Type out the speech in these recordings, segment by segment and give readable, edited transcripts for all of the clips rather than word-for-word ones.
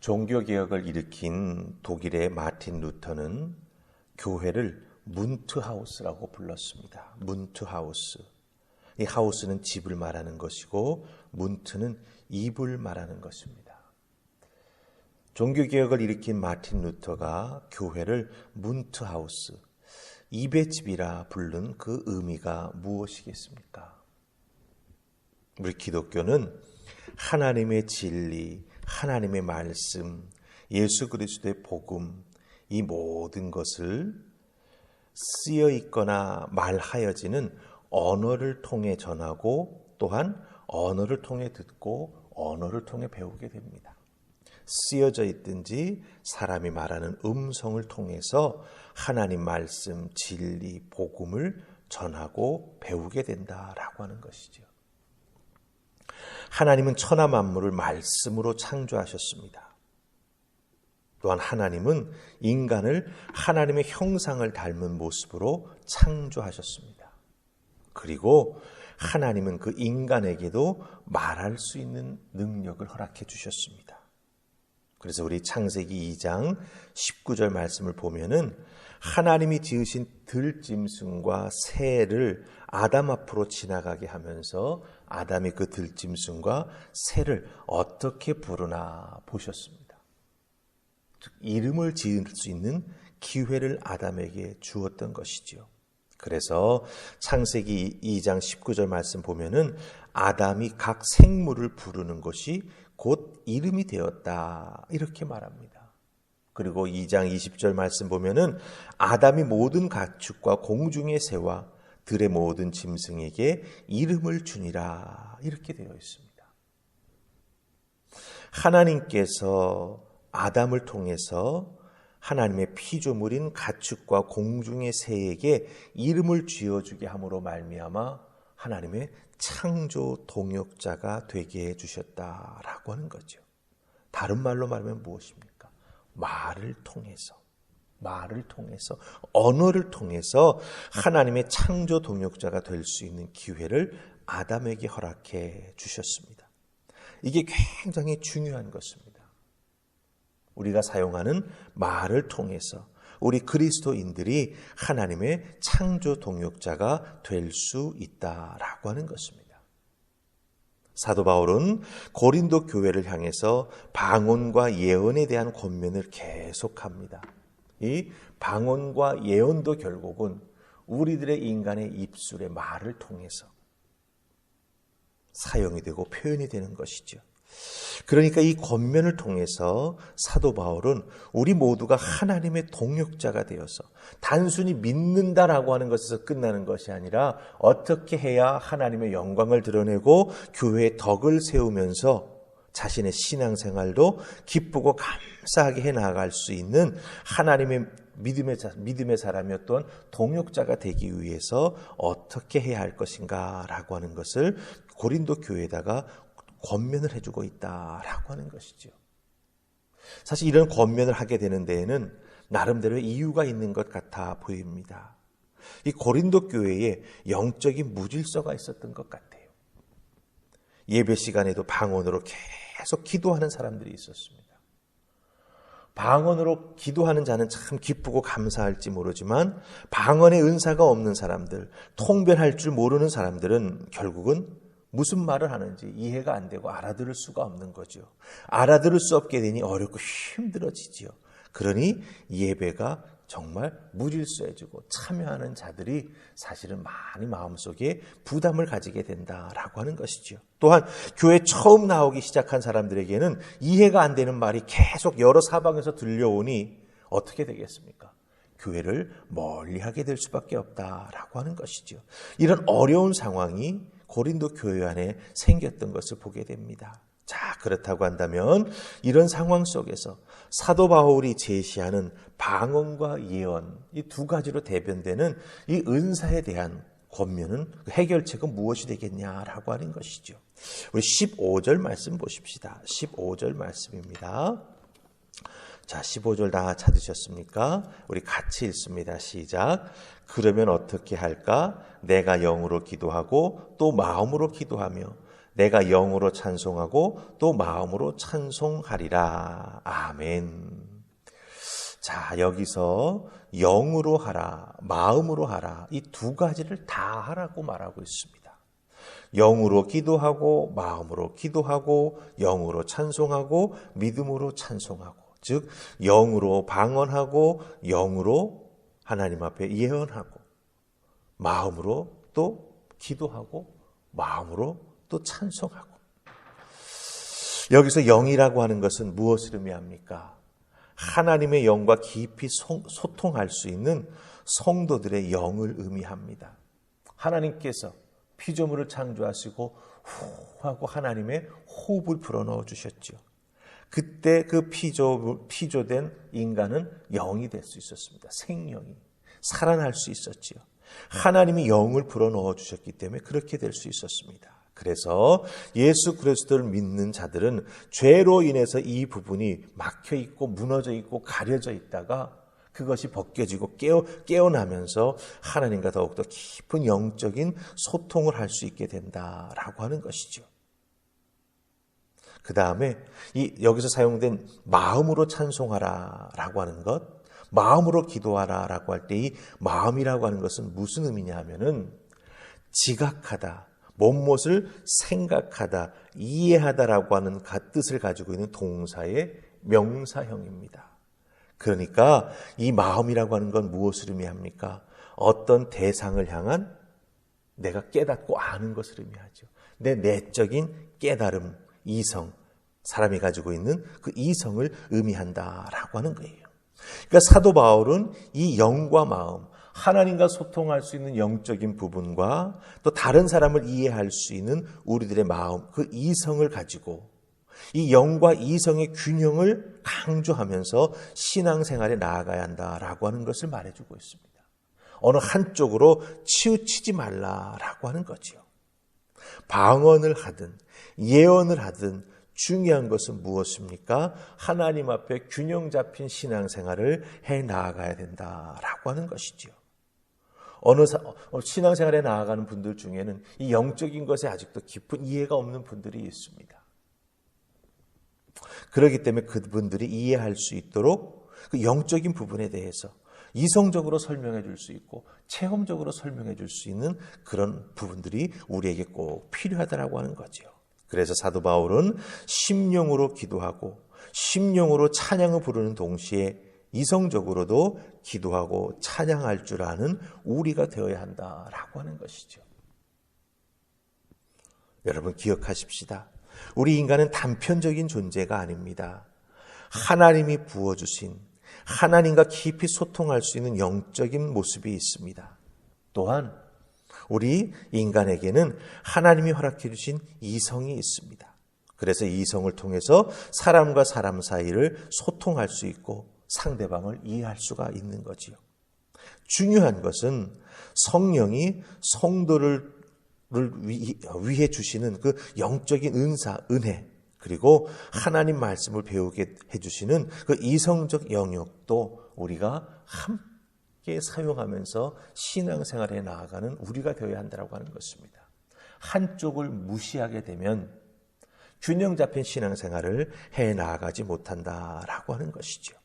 종교개혁을 일으킨 독일의 마틴 루터는 교회를 문트하우스라고 불렀습니다. 문트하우스. 이 하우스는 집을 말하는 것이고 문트는 입을 말하는 것입니다. 종교개혁을 일으킨 마틴 루터가 교회를 문트하우스, 입의 집이라 부른 그 의미가 무엇이겠습니까? 우리 기독교는 하나님의 진리, 하나님의 말씀, 예수 그리스도의 복음, 이 모든 것을 쓰여 있거나 말하여지는 언어를 통해 전하고 또한 언어를 통해 듣고 언어를 통해 배우게 됩니다. 쓰여져 있든지 사람이 말하는 음성을 통해서 하나님 말씀, 진리, 복음을 전하고 배우게 된다라고 하는 것이죠. 하나님은 천하 만물을 말씀으로 창조하셨습니다. 또한 하나님은 인간을 하나님의 형상을 닮은 모습으로 창조하셨습니다. 그리고 하나님은 그 인간에게도 말할 수 있는 능력을 허락해 주셨습니다. 그래서 우리 창세기 2장 19절 말씀을 보면은 하나님이 지으신 들짐승과 새를 아담 앞으로 지나가게 하면서 아담이 그 들짐승과 새를 어떻게 부르나 보셨습니다. 즉 이름을 지을 수 있는 기회를 아담에게 주었던 것이지요. 그래서 창세기 2장 19절 말씀 보면은 아담이 각 생물을 부르는 것이 곧 이름이 되었다 이렇게 말합니다. 그리고 2장 20절 말씀 보면은 아담이 모든 가축과 공중의 새와 들의 모든 짐승에게 이름을 주니라 이렇게 되어 있습니다. 하나님께서 아담을 통해서 하나님의 피조물인 가축과 공중의 새에게 이름을 지어주게 함으로 말미암아 하나님의 창조 동역자가 되게 해주셨다라고 하는 거죠. 다른 말로 말하면 무엇입니까? 말을 통해서, 언어를 통해서 하나님의 창조 동역자가 될 수 있는 기회를 아담에게 허락해 주셨습니다. 이게 굉장히 중요한 것입니다. 우리가 사용하는 말을 통해서 우리 그리스도인들이 하나님의 창조 동역자가 될 수 있다라고 하는 것입니다. 사도 바울은 고린도 교회를 향해서 방언과 예언에 대한 권면을 계속합니다. 이 방언과 예언도 결국은 우리들의 인간의 입술의 말을 통해서 사용이 되고 표현이 되는 것이죠. 그러니까 이 권면을 통해서 사도 바울은 우리 모두가 하나님의 동역자가 되어서 단순히 믿는다라고 하는 것에서 끝나는 것이 아니라 어떻게 해야 하나님의 영광을 드러내고 교회의 덕을 세우면서 자신의 신앙생활도 기쁘고 감사하게 해나갈 수 있는 하나님의 믿음의 사람이었던 동역자가 되기 위해서 어떻게 해야 할 것인가라고 하는 것을 고린도 교회에다가 권면을 해주고 있다라고 하는 것이죠. 사실 이런 권면을 하게 되는 데에는 나름대로의 이유가 있는 것 같아 보입니다. 이 고린도 교회에 영적인 무질서가 있었던 것 같아요. 예배 시간에도 방언으로 계속 기도하는 사람들이 있었습니다. 방언으로 기도하는 자는 참 기쁘고 감사할지 모르지만 방언의 은사가 없는 사람들, 통변할 줄 모르는 사람들은 결국은 무슨 말을 하는지 이해가 안 되고 알아들을 수가 없는 거죠. 알아들을 수 없게 되니 어렵고 힘들어지지요. 그러니 예배가 정말 무질서해지고 참여하는 자들이 사실은 많이 마음속에 부담을 가지게 된다라고 하는 것이죠. 또한 교회 처음 나오기 시작한 사람들에게는 이해가 안 되는 말이 계속 여러 사방에서 들려오니 어떻게 되겠습니까? 교회를 멀리하게 될 수밖에 없다라고 하는 것이죠. 이런 어려운 상황이 고린도 교회 안에 생겼던 것을 보게 됩니다. 자, 그렇다고 한다면 이런 상황 속에서 사도 바울이 제시하는 방언과 예언, 이 두 가지로 대변되는 이 은사에 대한 권면은 해결책은 무엇이 되겠냐라고 하는 것이죠. 우리 15절 말씀 보십시다. 15절 말씀입니다. 자, 15절 다 찾으셨습니까? 우리 같이 읽습니다. 시작. 그러면 어떻게 할까? 내가 영으로 기도하고 또 마음으로 기도하며 내가 영으로 찬송하고 또 마음으로 찬송하리라. 아멘. 자, 여기서 영으로 하라, 마음으로 하라, 이 두 가지를 다 하라고 말하고 있습니다. 영으로 기도하고 마음으로 기도하고 영으로 찬송하고 믿음으로 찬송하고, 즉 영으로 방언하고 영으로 하나님 앞에 예언하고 마음으로 또 기도하고 마음으로 또 찬송하고. 여기서 영이라고 하는 것은 무엇을 의미합니까? 하나님의 영과 깊이 소통할 수 있는 성도들의 영을 의미합니다. 하나님께서 피조물을 창조하시고 후 하고 하나님의 호흡을 불어넣어 주셨죠. 그때 그 피조된 인간은 영이 될 수 있었습니다. 생명이 살아날 수 있었지요. 하나님이 영을 불어넣어 주셨기 때문에 그렇게 될 수 있었습니다. 그래서 예수 그리스도를 믿는 자들은 죄로 인해서 이 부분이 막혀 있고 무너져 있고 가려져 있다가 그것이 벗겨지고 깨어나면서 하나님과 더욱더 깊은 영적인 소통을 할 수 있게 된다라고 하는 것이죠. 그 다음에 여기서 사용된 마음으로 찬송하라라고 하는 것, 마음으로 기도하라라고 할 때 이 마음이라고 하는 것은 무슨 의미냐 하면은 지각하다, 뭔것을 생각하다, 이해하다라고 하는 뜻을 가지고 있는 동사의 명사형입니다. 그러니까 이 마음이라고 하는 건 무엇을 의미합니까? 어떤 대상을 향한 내가 깨닫고 아는 것을 의미하죠. 내 내적인 깨달음, 이성, 사람이 가지고 있는 그 이성을 의미한다라고 하는 거예요. 그러니까 사도 바울은 이 영과 마음, 하나님과 소통할 수 있는 영적인 부분과 또 다른 사람을 이해할 수 있는 우리들의 마음, 그 이성을 가지고 이 영과 이성의 균형을 강조하면서 신앙생활에 나아가야 한다라고 하는 것을 말해주고 있습니다. 어느 한쪽으로 치우치지 말라라고 하는 거죠. 방언을 하든 예언을 하든 중요한 것은 무엇입니까? 하나님 앞에 균형 잡힌 신앙생활을 해 나아가야 된다라고 하는 것이죠. 어느 신앙생활에 나아가는 분들 중에는 이 영적인 것에 아직도 깊은 이해가 없는 분들이 있습니다. 그렇기 때문에 그분들이 이해할 수 있도록 그 영적인 부분에 대해서 이성적으로 설명해 줄 수 있고 체험적으로 설명해 줄 수 있는 그런 부분들이 우리에게 꼭 필요하다라고 하는 거죠. 그래서 사도 바울은 심령으로 기도하고 심령으로 찬양을 부르는 동시에 이성적으로도 기도하고 찬양할 줄 아는 우리가 되어야 한다라고 하는 것이죠. 여러분 기억하십시다. 우리 인간은 단편적인 존재가 아닙니다. 하나님이 부어주신 하나님과 깊이 소통할 수 있는 영적인 모습이 있습니다. 또한 우리 인간에게는 하나님이 허락해 주신 이성이 있습니다. 그래서 이성을 통해서 사람과 사람 사이를 소통할 수 있고 상대방을 이해할 수가 있는 거지요. 중요한 것은 성령이 성도를 위해 주시는 그 영적인 은사, 은혜, 그리고 하나님 말씀을 배우게 해주시는 그 이성적 영역도 우리가 함께 사용하면서 신앙생활에 나아가는 우리가 되어야 한다고 하는 것입니다. 한쪽을 무시하게 되면 균형 잡힌 신앙생활을 해 나아가지 못한다라고 하는 것이죠.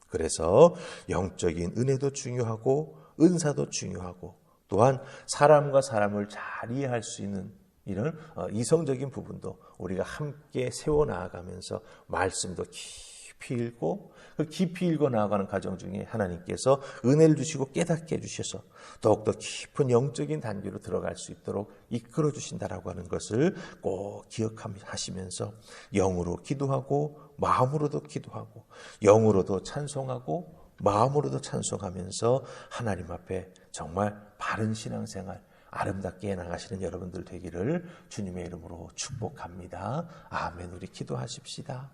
그래서 영적인 은혜도 중요하고 은사도 중요하고 또한 사람과 사람을 잘 이해할 수 있는 이런 이성적인 부분도 우리가 함께 세워나가면서 말씀도 깊이 읽고 그 깊이 읽어 나아가는 과정 중에 하나님께서 은혜를 주시고 깨닫게 해주셔서 더욱더 깊은 영적인 단계로 들어갈 수 있도록 이끌어 주신다라고 하는 것을 꼭 기억하시면서 영으로 기도하고 마음으로도 기도하고 영으로도 찬송하고 마음으로도 찬송하면서 하나님 앞에 정말 바른 신앙생활 아름답게 나가시는 여러분들 되기를 주님의 이름으로 축복합니다. 아멘. 우리 기도하십시다.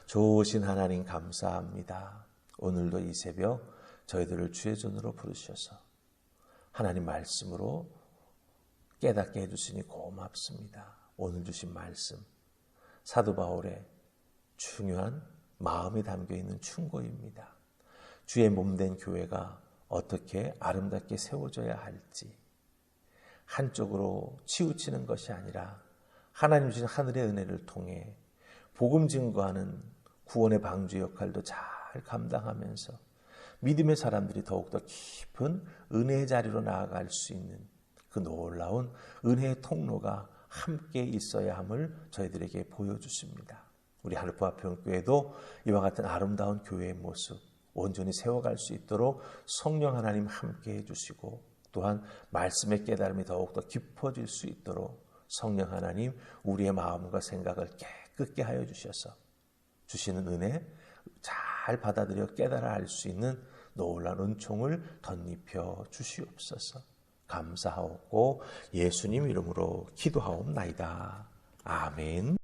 좋으신 하나님 감사합니다. 오늘도 이 새벽 저희들을 주의 손으로 부르셔서 하나님 말씀으로 깨닫게 해주시니 고맙습니다. 오늘 주신 말씀 사도 바울의 중요한 마음이 담겨있는 충고입니다. 주의 몸된 교회가 어떻게 아름답게 세워져야 할지 한쪽으로 치우치는 것이 아니라 하나님 주신 하늘의 은혜를 통해 복음 증거하는 구원의 방주 역할도 잘 감당하면서 믿음의 사람들이 더욱더 깊은 은혜의 자리로 나아갈 수 있는 그 놀라운 은혜의 통로가 함께 있어야 함을 저희들에게 보여주십니다. 우리 하늘포합평교회도 이와 같은 아름다운 교회의 모습 온전히 세워갈 수 있도록 성령 하나님 함께 해주시고 또한 말씀의 깨달음이 더욱더 깊어질 수 있도록 성령 하나님 우리의 마음과 생각을 깨끗게 하여 주셔서 주시는 은혜 잘 받아들여 깨달아 알 수 있는 놀라운 은총을 덧입혀 주시옵소서. 감사하옵고 예수님 이름으로 기도하옵나이다. 아멘.